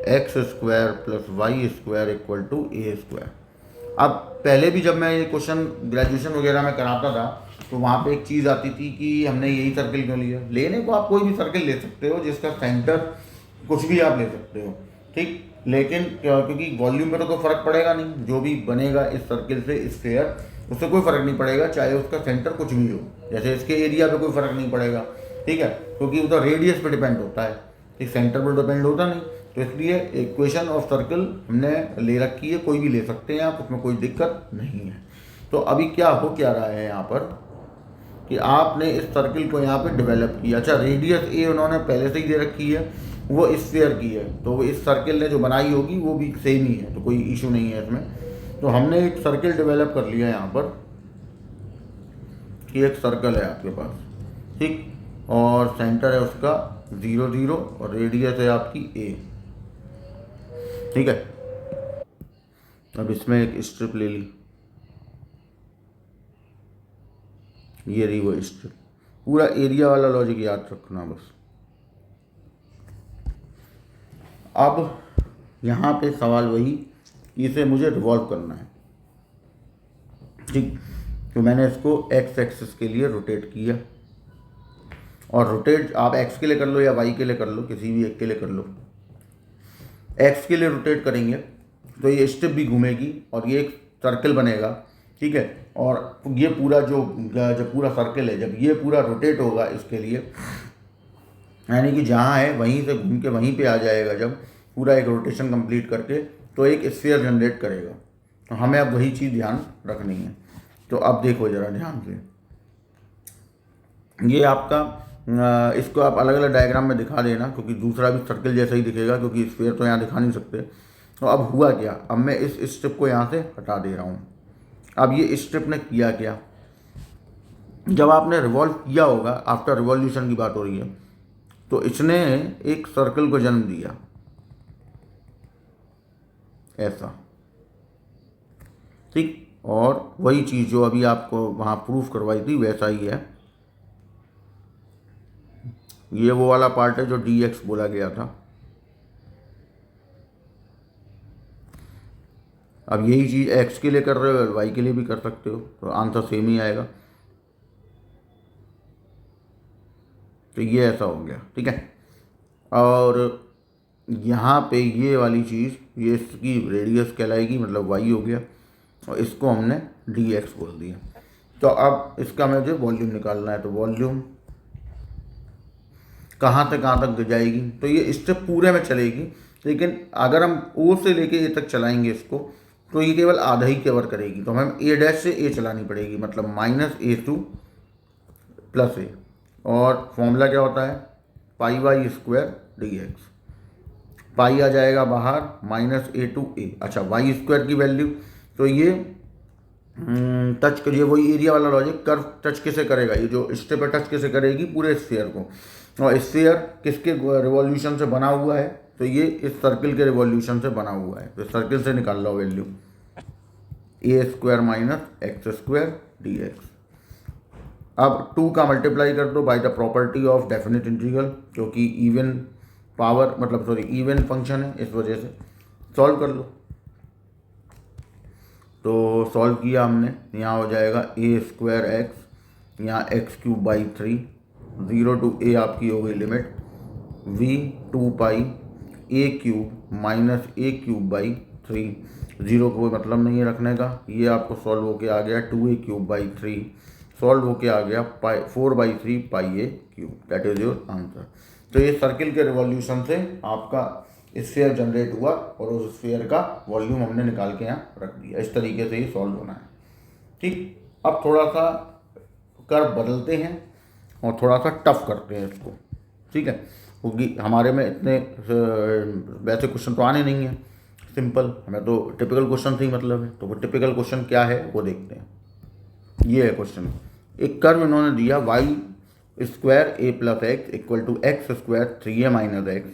x square plus y square equal to a square. अब पहले भी जब मैं ये क्वेश्चन ग्रेजुएशन वगैरह में कराता था तो वहाँ पे एक चीज़ आती थी कि हमने यही सर्कल क्यों लिया। लेने को आप कोई भी सर्कल ले सकते हो जिसका सेंटर कुछ भी आप ले सकते हो, ठीक, लेकिन क्योंकि वॉल्यूम में तो फर्क पड़ेगा नहीं, जो भी बनेगा इस सर्कल से स्फीयर उससे कोई फर्क नहीं पड़ेगा, चाहे उसका सेंटर कुछ भी हो। जैसे इसके एरिया पे कोई फर्क नहीं पड़ेगा, ठीक है, क्योंकि वो तो रेडियस पे डिपेंड होता है, ठीक, सेंटर पर डिपेंड होता नहीं। तो इसलिए इक्वेशन ऑफ सर्कल हमने ले रखी है, कोई भी ले सकते हैं आप, उसमें कोई दिक्कत नहीं है। तो अभी क्या हो क्या रहा है यहाँ पर कि आपने इस सर्कल को यहाँ पे डेवलप किया। अच्छा, रेडियस ए उन्होंने पहले से ही दे रखी है, वो स्फीयर की है, तो इस सर्कल ने जो बनाई होगी वो भी सेम ही है, तो कोई इशू नहीं है इसमें। तो हमने एक सर्कल डेवलप कर लिया यहाँ पर कि एक सर्कल है आपके पास, ठीक, और सेंटर है उसका 0 0 और रेडियस है आपकी ए, ठीक है। अब इसमें एक स्ट्रिप ले ली, ये रही वो स्ट्रिप। पूरा एरिया वाला लॉजिक याद रखना बस। अब यहाँ पे सवाल वही कि इसे मुझे रिवॉल्व करना है, ठीक, तो मैंने इसको एक्स एक्सिस के लिए रोटेट किया, और रोटेट आप एक्स के लिए कर लो या वाई के लिए कर लो, किसी भी एक के लिए कर लो। एक्स के लिए रोटेट करेंगे तो ये स्ट्रिप भी घूमेगी और ये एक सर्कल बनेगा, ठीक है, और ये पूरा जो पूरा सर्कल है जब ये पूरा रोटेट होगा इसके लिए, यानी कि जहाँ है वहीं से घूम के वहीं पे आ जाएगा, जब पूरा एक रोटेशन कंप्लीट करके तो एक स्फीयर जनरेट करेगा। तो हमें अब वही चीज़ ध्यान रखनी है। तो अब देखो ज़रा ध्यान से, ये आपका इसको आप अलग अलग डायग्राम में दिखा देना क्योंकि दूसरा भी सर्कल जैसा ही दिखेगा, क्योंकि स्फीयर तो यहाँ दिखा नहीं सकते। तो अब हुआ क्या, अब मैं इस स्ट्रिप को यहाँ से हटा दे रहा हूँ। अब ये स्ट्रिप ने किया क्या, जब आपने रिवॉल्व किया होगा, आफ्टर रिवॉल्यूशन की बात हो रही है, तो इसने एक सर्कल को जन्म दिया ऐसा, ठीक, और वही चीज़ जो अभी आपको वहाँ प्रूफ करवाई थी वैसा ही है। ये वो वाला पार्ट है जो dx बोला गया था। अब यही चीज़ x के लिए कर रहे हो y के लिए भी कर सकते हो, तो आंसर सेम ही आएगा। तो ये ऐसा हो गया, ठीक है। और यहाँ पे ये वाली चीज़, ये इसकी रेडियस कहलाएगी, मतलब y हो गया, और इसको हमने dx बोल दिया। तो अब इसका मुझे वॉल्यूम निकालना है, तो वॉल्यूम कहाँ से कहाँ तक जाएगी, तो ये स्टेप पूरे में चलेगी, लेकिन अगर हम ओ से लेके ए तक चलाएंगे इसको तो ये केवल आधा ही कवर करेगी। तो हमें ए डैश से ए चलानी पड़ेगी, मतलब -a2 + a, और फॉर्मूला क्या होता है, πy² dx। पाई आ जाएगा बाहर, -a2a। अच्छा, y² की वैल्यू, तो ये टच करिए, वही एरिया वाला लॉजिक, कर्व टच कैसे करेगा, ये जो स्टेप है टच कैसे करेगी पूरे स्फीयर को, और स्फीयर किसके रिवॉल्यूशन से बना हुआ है, तो ये इस सर्कल के रिवॉल्यूशन से बना हुआ है। तो सर्कल से निकाल low value, a² - x² dx। अब 2 का मल्टीप्लाई कर दो by the property of definite integral, क्योंकि इवन पावर मतलब सॉरी इवन फंक्शन है, इस वजह से सॉल्व कर लो। तो सॉल्व किया हमने, यहाँ हो जाएगा a²x, यहाँ x³ 0 to a आपकी हो गई लिमिट, v 2π a³ - a³ 3, 0 को कोई मतलब नहीं है रखने का। ये आपको सॉल्व होके आ गया 2a³ सॉल्व होके आ गया 4/3 πa³। That is your answer. तो ये सर्किल के रिवॉल्यूशन से आपका स्फीयर जनरेट हुआ और उस स्फीयर का वॉल्यूम हमने निकाल के यहाँ रख दिया। इस तरीके से ये सॉल्व होना है। ठीक, अब थोड़ा सा कर्व बदलते हैं और थोड़ा सा टफ करते हैं इसको। ठीक है, क्योंकि हमारे में इतने वैसे क्वेश्चन तो आने नहीं हैं, सिंपल, हमें तो टिपिकल क्वेश्चन से ही मतलब है। तो वो टिपिकल क्वेश्चन क्या है वो देखते हैं। ये है क्वेश्चन। एक कर्व इन्होंने दिया y² a + x = x² 3a - x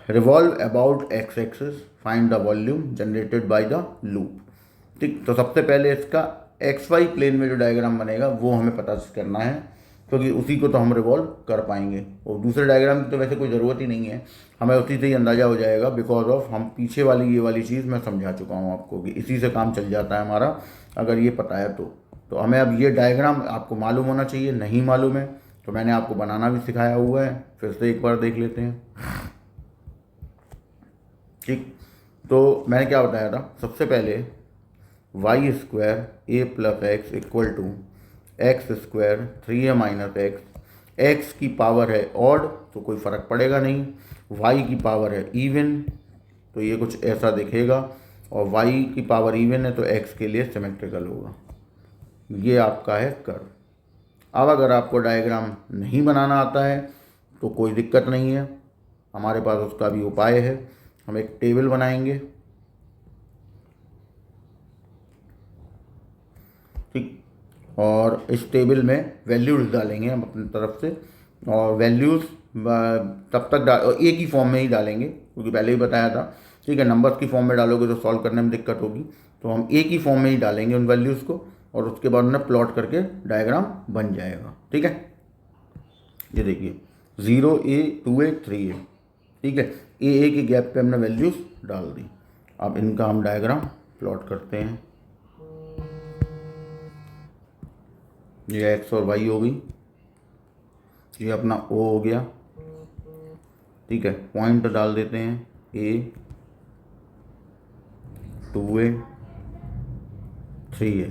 revolve about x axis, find the volume generated by the loop. ठीक, तो सबसे पहले इसका XY प्लेन में जो डायग्राम बनेगा वो हमें पता करना है, क्योंकि उसी को तो हम रिवॉल्व कर पाएंगे और दूसरे डायग्राम की तो वैसे कोई ज़रूरत ही नहीं है, हमें उसी से ही अंदाज़ा हो जाएगा। बिकॉज ऑफ हम पीछे वाली ये वाली चीज़ मैं समझा चुका हूँ आपको कि इसी से काम चल जाता है हमारा, अगर ये पता है तो हमें अब ये डायग्राम आपको मालूम होना चाहिए। नहीं मालूम है तो मैंने आपको बनाना भी सिखाया हुआ है, फिर से एक बार देख लेते हैं। ठीक, तो मैंने क्या बताया था, सबसे पहले y² a + x = x² 3a - x। x की पावर है ऑड तो कोई फ़र्क पड़ेगा नहीं, y की पावर है इवन तो ये कुछ ऐसा दिखेगा, और y की पावर इवन है तो x के लिए सिमेट्रिकल होगा। ये आपका है कर्व। अब अगर आपको डायग्राम नहीं बनाना आता है तो कोई दिक्कत नहीं है, हमारे पास उसका भी उपाय है। हम एक टेबल बनाएंगे। ठीक, और इस टेबल में वैल्यूज़ डालेंगे हम अपनी तरफ से, और वैल्यूज़ तब तक एक ही फॉर्म में ही डालेंगे, क्योंकि पहले ही बताया था। ठीक है, नंबर्स की फॉर्म में डालोगे तो सॉल्व करने में दिक्कत होगी, तो हम एक ही फॉर्म में ही डालेंगे उन वैल्यूज़ को, और उसके बाद उन्हें प्लॉट करके डायग्राम बन जाएगा। ठीक है, ये देखिए 0a 2a 3a। ठीक है, ए के गैप पे हमने वैल्यूज़ डाल दी। अब इनका हम डायग्राम प्लॉट करते हैं। ये x और y हो गई, ये अपना O हो गया। ठीक है, पॉइंट डाल देते हैं a 2a 3a,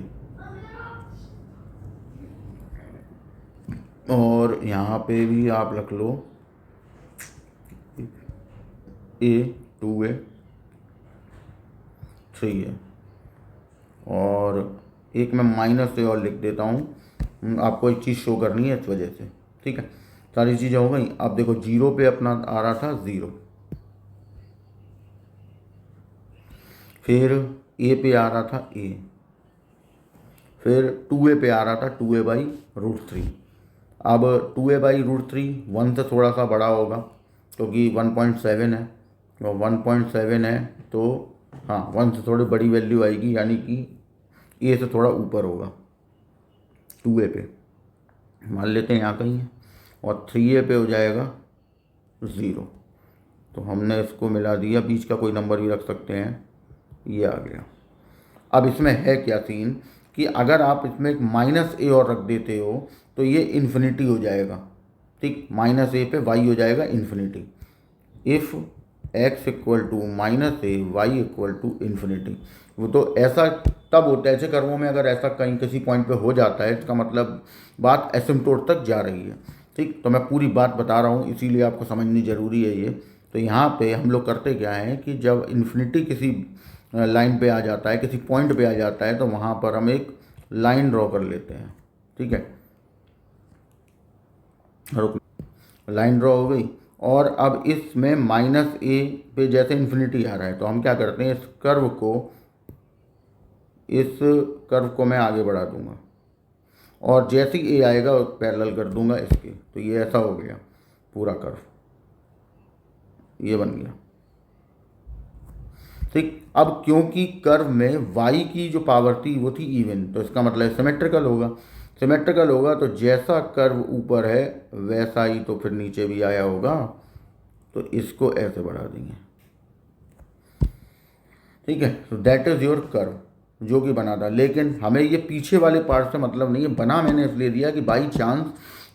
और यहाँ पे भी आप रख लो a 2a 3a, और एक मैं माइनस से और लिख देता हूँ, आपको एक चीज़ शो करनी है इस वजह से। ठीक है, सारी चीज़ें हो गई। अब देखो 0 पे अपना आ रहा था 0, फिर a पे आ रहा था a, फिर 2a पे आ रहा था 2a/√3। अब 2a/√3 1 से थोड़ा सा बड़ा होगा, क्योंकि 1.7 है, और 1.7 है तो हाँ 1 से थोड़ी बड़ी वैल्यू आएगी, यानी कि a से थोड़ा ऊपर होगा 2a पे, मान लेते हैं यहाँ कहीं है, और 3a पे हो जाएगा 0। तो हमने इसको मिला दिया, बीच का कोई नंबर भी रख सकते हैं, ये आ गया। अब इसमें है क्या सीन कि अगर आप इसमें एक -a और रख देते हो तो ये इन्फिनिटी हो जाएगा। ठीक, -a पे y हो जाएगा infinity. If x = -a y = infinity. वो तो ऐसा तब होता है ऐसे कर्वों में, अगर ऐसा कहीं किसी पॉइंट पे हो जाता है, इसका मतलब बात एसिम्प्टोट तक जा रही है। ठीक, तो मैं पूरी बात बता रहा हूँ, इसीलिए आपको समझनी ज़रूरी है ये। तो यहाँ पे हम लोग करते क्या है कि जब इन्फिनिटी किसी लाइन पे आ जाता है, किसी पॉइंट पे आ जाता है, तो वहाँ पर हम एक लाइन ड्रॉ कर लेते हैं। ठीक है, लाइन ड्रॉ हो गई, और अब इसमें -a पे जैसे इन्फिनिटी आ रहा है तो हम क्या करते हैं, इस कर्व को मैं आगे बढ़ा दूंगा, और जैसे ही a आएगा पैरेलल कर दूंगा इसके, तो ये ऐसा हो गया पूरा कर्व, ये बन गया। ठीक, अब क्योंकि कर्व में y की जो पावर थी वो थी इवन, तो इसका मतलब सिमेट्रिकल होगा। सिमेट्रिकल होगा तो जैसा कर्व ऊपर है वैसा ही तो फिर नीचे भी आया होगा, तो इसको ऐसे बढ़ा देंगे। ठीक है, तो दैट इज़ योर कर्व जो कि बना था। लेकिन हमें ये पीछे वाले पार्ट से मतलब नहीं है, बना मैंने इसलिए दिया कि बाई चांस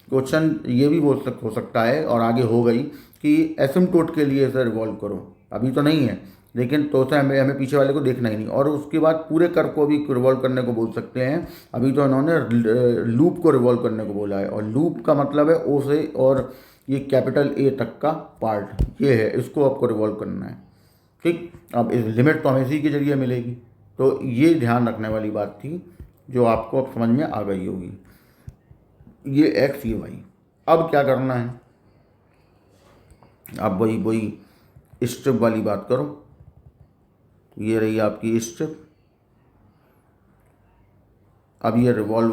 क्वेश्चन ये भी हो सकता है, और आगे हो गई कि एसिम्प्टोट के लिए इसे रिवॉल्व करो। अभी तो नहीं है, लेकिन तो से हमें हमें पीछे वाले को देखना ही नहीं। और उसके बाद पूरे कर्व को भी रिवॉल्व करने को बोल सकते हैं। अभी तो इन्होंने लूप को रिवॉल्व करने को बोला है, और लूप का मतलब है ओ से और ये कैपिटल ए तक का पार्ट ये है, इसको आपको रिवॉल्व करना है। ठीक, अब इस लिमिट तो हमें इसी के जरिए मिलेगी। तो ये ध्यान रखने वाली बात थी जो आपको अब समझ में आ गई होगी। ये एक्स ये वाई। अब क्या करना है, अब वही वही स्ट्रिप वाली बात करो। ये रही आपकी स्ट्रिप। अब ये रिवॉल्व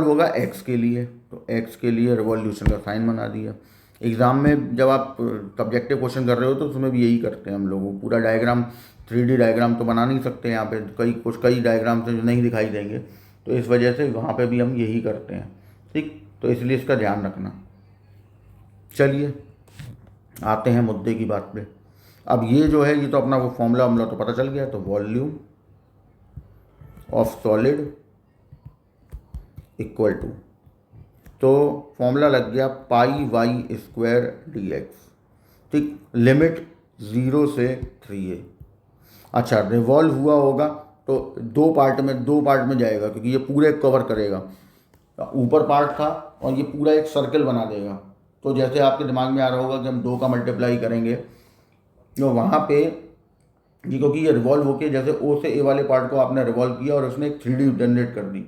होगा एक्स के लिए, तो एक्स के लिए रिवॉल्यूशन का साइन बना दिया। एग्ज़ाम में जब आप सब्जेक्टिव क्वेश्चन कर रहे हो तो उसमें भी यही करते हैं हम लोग। पूरा डायग्राम 3D डायग्राम तो बना नहीं सकते यहाँ पे, कई डायग्राम से जो नहीं दिखाई देंगे, तो इस वजह से वहाँ पे भी हम यही करते हैं। ठीक, तो इसलिए इसका ध्यान रखना। चलिए आते हैं मुद्दे की बात पे। अब ये जो है, ये तो अपना वो फॉर्मूला तो पता चल गया। तो volume of solid equal to, तो फॉर्मूला लग गया pi y square d x. ठीक, लिमिट 0 से 3a। अच्छा, रिवॉल्व हुआ होगा तो दो पार्ट में जाएगा, क्योंकि ये पूरे कवर करेगा। ऊपर पार्ट था और ये पूरा एक सर्कल बना देगा। तो जैसे आपके दिमाग में आ रहा होगा कि हम 2 का मल्टीप्लाई करेंगे, तो वहाँ पे जी, क्योंकि ये रिवॉल्व होके जैसे ओ से ए वाले पार्ट को आपने रिवॉल्व किया और उसने एक 3D जनरेट कर दी।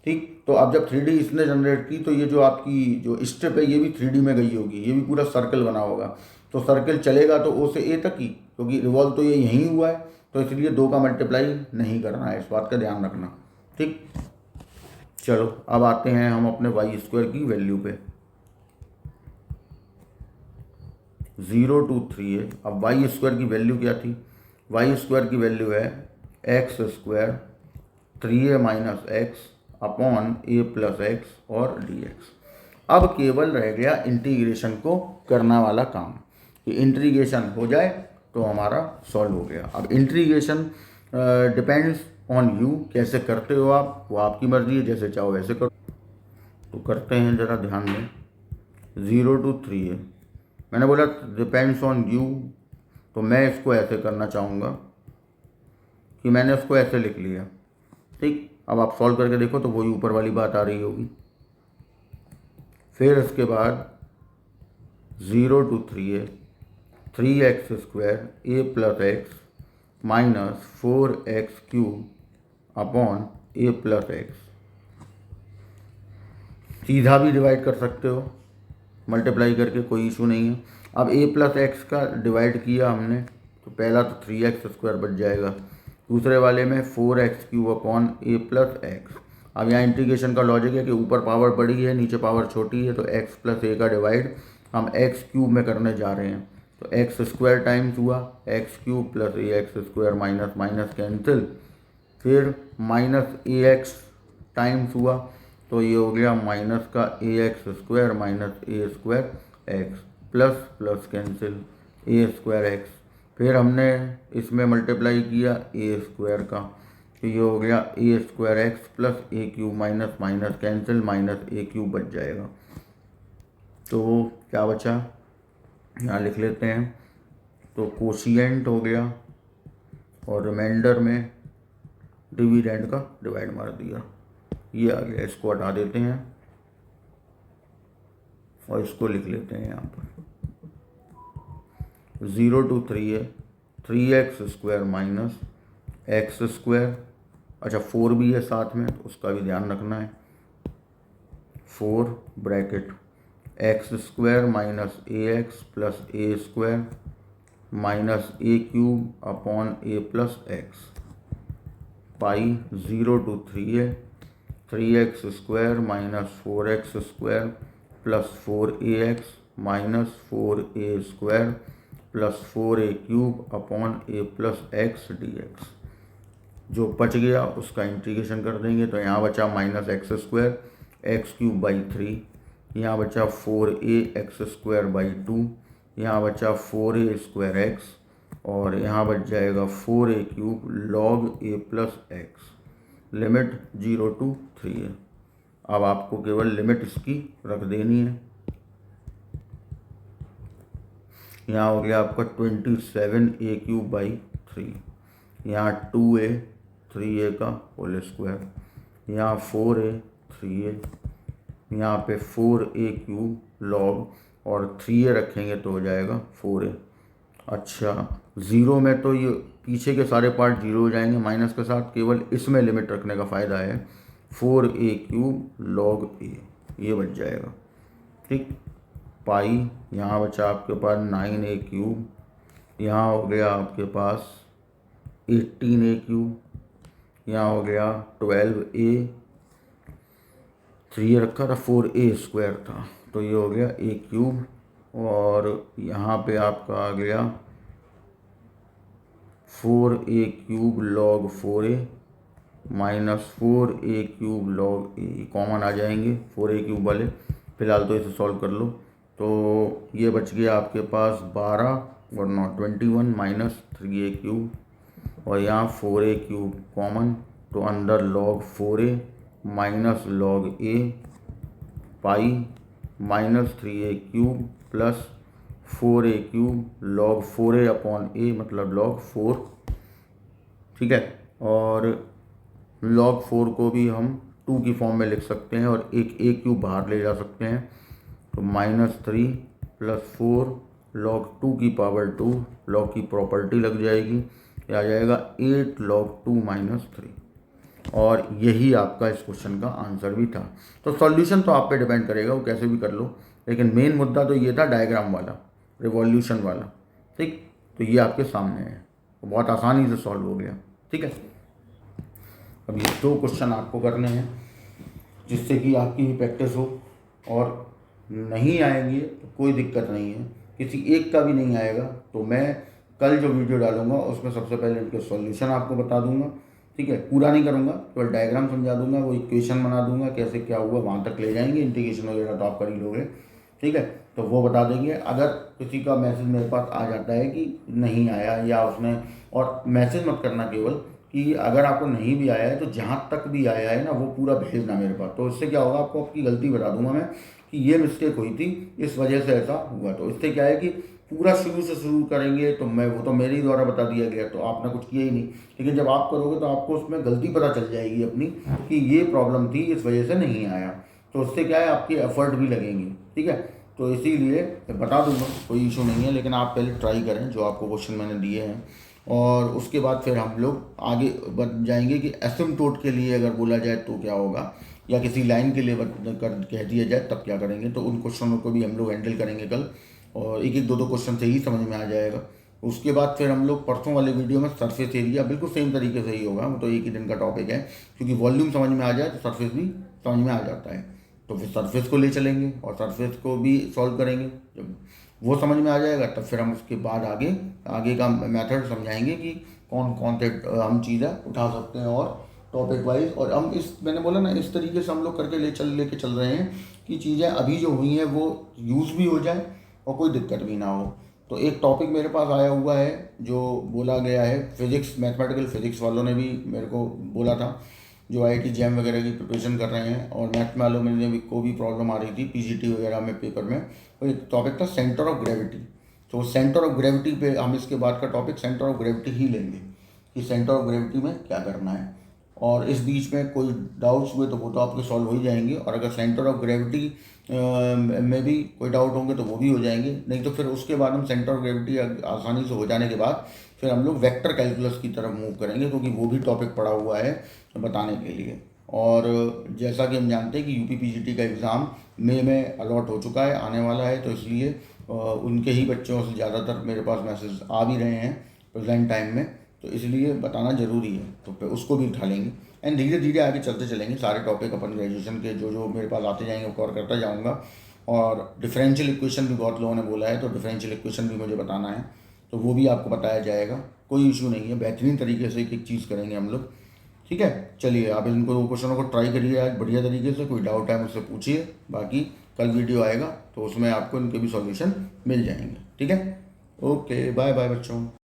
ठीक, तो अब जब 3D इसने जनरेट की तो ये जो आपकी जो स्ट्रिप है ये भी 3D में गई होगी, ये भी पूरा सर्कल बना होगा। तो सर्कल चलेगा तो ओ से ए तक ही, क्योंकि रिवॉल्व तो ये यहीं हुआ है, तो इसलिए 2 का मल्टीप्लाई नहीं करना है, इस बात का ध्यान रखना। ठीक, चलो अब आते हैं हम अपने वाई स्क्वायर की वैल्यू पे। 0 to 3a। अब वाई स्क्वायर की वैल्यू क्या थी, वाई स्क्वायर की वैल्यू है x square 3a minus x upon a plus x और डी एक्स। अब केवल रह गया इंटीग्रेशन को करना वाला काम, कि इंटीग्रेशन हो जाए तो हमारा सॉल्व हो गया। अब इंटीग्रेशन डिपेंड्स ऑन यू, कैसे करते हो आप वो आपकी मर्जी है, जैसे चाहो वैसे करो। तो करते हैं, ज़रा ध्यान दें। 0 to 3a, मैंने बोला डिपेंड्स ऑन यू, तो मैं इसको ऐसे करना चाहूँगा कि मैंने उसको ऐसे लिख लिया। ठीक, अब आप सॉल्व करके देखो तो वही ऊपर वाली बात आ रही होगी। फिर इसके बाद 0 to 3a, 3x square A plus x minus 4x cube upon a plus x. सीधा भी डिवाइड कर सकते हो मल्टीप्लाई करके, कोई इशू नहीं है। अब ए प्लस एक्स का डिवाइड किया हमने, तो पहला तो 3x स्क्वायर बच जाएगा, दूसरे वाले में 4x cube upon a plus x. अब यहाँ इंटीग्रेशन का लॉजिक है कि ऊपर पावर बड़ी है नीचे पावर छोटी है, तो x प्लस ए का डिवाइड हम x क्यूब में करने जा रहे हैं। तो एक्स स्क्वायर टाइम्स हुआ x cube plus a x square, minus minus cancel, फिर माइनस ए एक्स टाइम्स हुआ, तो ये हो गया माइनस का a x square minus a square x, plus plus cancel a square x. फिर हमने इसमें मल्टीप्लाई किया ए स्क्वायर का, तो ये हो गया a square x plus a cube, minus minus cancel, minus a cube बच जाएगा। तो क्या बचा, यहाँ लिख लेते हैं। तो कोशिएंट हो गया और रिमाइंडर में डिविडेंड का डिवाइड मार दिया, ये आ गया। इसको हटा देते हैं और इसको लिख लेते हैं यहाँ पर 0 to 3a, 3x square minus x square. अच्छा 4 भी है साथ में, तो उसका भी ध्यान रखना है। 4 bracket x square minus a x plus A square minus a cube upon a plus x, pi 0 to 3a, 3x square minus 4x square plus 4ax minus 4a square plus 4a cube upon a plus x D x. जो बच गया उसका integration कर देंगे, तो यहाँ बचा minus x square x cube by 3, यहाँ बचा 4a एक्स स्क्वायर बाई 2, यहाँ बचा 4a स्क्वायर एक्स, और यहाँ बच जाएगा 4a cube log A plus x. Limit 0 to 3a। अब आपको केवल लिमिट इसकी रख देनी है। यहाँ हो गया आपका 27a³/3, यहाँ 2a 3a का होल स्क्वायर, यहाँ 4a 3a, यहाँ पे 4a³ लॉग और 3a रखेंगे तो हो जाएगा 4a। अच्छा, ज़ीरो में तो ये पीछे के सारे पार्ट जीरो हो जाएंगे माइनस के साथ, केवल इसमें लिमिट रखने का फ़ायदा है। 4a³ log a ये बच जाएगा, ठीक। पाई यहाँ बचा आपके पास 9a³, यहाँ हो गया आपके पास 18a³, यहाँ हो गया 12a, 3a रखा था, 4a² था तो ये हो गया a³, और यहाँ पे आपका आ गया 4a³ log 4a minus 4a³ log a, common आ जाएंगे 4a³ वाले, फिलहाल तो इसे सॉल्व कर लो। तो ये बच गया आपके पास 12 और 21 माइनस 3a³ और यहाँ 4a³ कॉमन, तो अंदर log 4a minus log a pi minus 3a³ plus 4a³ log 4a upon a मतलब log 4, ठीक है। और log 4 को भी हम 2 की फॉर्म में लिख सकते हैं और एक a³ बाहर ले जा सकते हैं, तो -3 + 4 log 2 की पावर 2, log की प्रॉपर्टी लग जाएगी, ये आ जाएगा 8 log 2 - 3, और यही आपका इस क्वेश्चन का आंसर भी था। तो सॉल्यूशन तो आप पे डिपेंड करेगा, वो कैसे भी कर लो, लेकिन मेन मुद्दा तो ये था डायग्राम वाला, रिवॉल्यूशन वाला, ठीक। तो ये आपके सामने है, तो बहुत आसानी से सॉल्व हो गया, ठीक है। अब ये 2 क्वेश्चन आपको करने हैं जिससे कि आपकी भी प्रैक्टिस हो, और नहीं आएंगे तो कोई दिक्कत नहीं है, किसी एक का भी नहीं आएगा तो मैं कल जो वीडियो डालूंगा उसमें सबसे पहले इनके सॉल्यूशन आपको बता दूंगा, ठीक है। पूरा नहीं करूंगा, केवल डायग्राम समझा दूंगा, वो इक्वेशन बना दूंगा, कैसे क्या हुआ वहाँ तक ले जाएंगे, इंटीग्रेशन वगैरह तो आप कर ही लोगे, ठीक है। तो वो बता देंगे। अगर किसी का मैसेज मेरे पास आ जाता है कि नहीं आया या उसने, और मैसेज मत करना केवल कि अगर आपको नहीं भी आया है तो जहाँ तक भी आया है ना वो पूरा भेजना मेरे पास, तो इससे क्या होगा, आपको आपकी गलती बता दूंगा मैं कि ये मिस्टेक हुई थी, इस वजह से ऐसा हुआ। तो इससे क्या है कि पूरा शुरू से शुरू करेंगे तो वो तो मेरे ही द्वारा बता दिया गया, तो आपने कुछ किया ही नहीं, लेकिन जब आप करोगे तो आपको उसमें गलती पता चल जाएगी अपनी कि ये प्रॉब्लम थी, इस वजह से नहीं आया, तो उससे क्या है आपकी एफर्ट भी लगेंगी, ठीक है। तो इसीलिए बता दूंगा, कोई इशू नहीं है, लेकिन आप पहले ट्राई करें जो आपको क्वेश्चन मैंने दिए हैं, और उसके बाद फिर हम लोग आगे बढ़ जाएंगे कि एसिम्प्टोट के लिए अगर बोला जाए तो क्या होगा, या किसी लाइन के लिए कह दिया जाए तब क्या करेंगे, तो उन क्वेश्चनों को भी हम लोग हैंडल करेंगे कल, और एक एक दो क्वेश्चन से ही समझ में आ जाएगा। उसके बाद फिर हम लोग परसों वाले वीडियो में सरफेस एरिया बिल्कुल सेम तरीके से ही होगा, वो तो एक ही दिन का टॉपिक है, क्योंकि वॉल्यूम समझ में आ जाए तो सरफेस भी समझ में आ जाता है, तो फिर सरफेस को ले चलेंगे और सरफेस को भी सॉल्व करेंगे। जब वो समझ में आ जाएगा तब फिर हम उसके बाद आगे का मेथड समझाएंगे कि कौन कौन से हम चीज़ें उठा सकते हैं, और टॉपिक वाइज, और हम इस मैंने बोला ना इस तरीके से हम लोग करके लेके चल रहे हैं कि चीज़ें अभी जो हुई हैं वो यूज़ भी हो जाए और कोई दिक्कत भी ना हो। तो एक टॉपिक मेरे पास आया हुआ है जो बोला गया है, फिजिक्स, मैथमेटिकल फिजिक्स वालों ने भी मेरे को बोला था, जो IIT जैम वगैरह की प्रिपरेशन कर रहे हैं, और मैथ वालों में को भी प्रॉब्लम आ रही थी PGT वगैरह में पेपर में, तो एक टॉपिक था सेंटर ऑफ ग्रेविटी। तो सेंटर ऑफ ग्रेविटी पे हम इसके बाद का टॉपिक सेंटर ऑफ ग्रेविटी ही लेंगे कि सेंटर ऑफ ग्रेविटी में क्या करना है, और इस बीच में कोई डाउट्स हुए तो वो तो आपके सॉल्व हो ही जाएंगे, और अगर सेंटर ऑफ ग्रेविटी में भी कोई डाउट होंगे तो वो भी हो जाएंगे, नहीं तो फिर उसके बाद हम सेंटर ऑफ ग्रेविटी आसानी से हो जाने के बाद फिर हम लोग वेक्टर कैलकुलस की तरफ मूव करेंगे, क्योंकि वो भी टॉपिक पड़ा हुआ है बताने के लिए। और जैसा कि हम जानते हैं कि UP PGT का एग्ज़ाम मई में अलॉट हो चुका है, आने वाला है, तो इसलिए उनके ही बच्चों से ज़्यादातर मेरे पास मैसेज आ भी रहे हैं प्रेजेंट टाइम में, तो इसलिए बताना ज़रूरी है, तो फिर उसको भी उठा लेंगे, एंड धीरे धीरे आगे चलते चलेंगे। सारे टॉपिक अपन ग्रेजुएशन के जो जो मेरे पास आते जाएंगे वो कवर करता जाऊँगा, और डिफरेंशियल इक्वेशन भी बहुत लोगों ने बोला है, तो डिफरेंशियल इक्वेशन भी मुझे बताना है, तो वो भी आपको बताया जाएगा, कोई इशू नहीं है, बेहतरीन तरीके से एक एक चीज़ करेंगे हम लोग, ठीक है। चलिए आप इनको क्वेश्चनों को ट्राई करिए आज बढ़िया तरीके से, कोई डाउट है मुझसे पूछिए, बाकी कल वीडियो आएगा तो उसमें आपको इनके भी सॉल्यूशन मिल जाएंगे, ठीक है। ओके, बाय बाय बच्चों।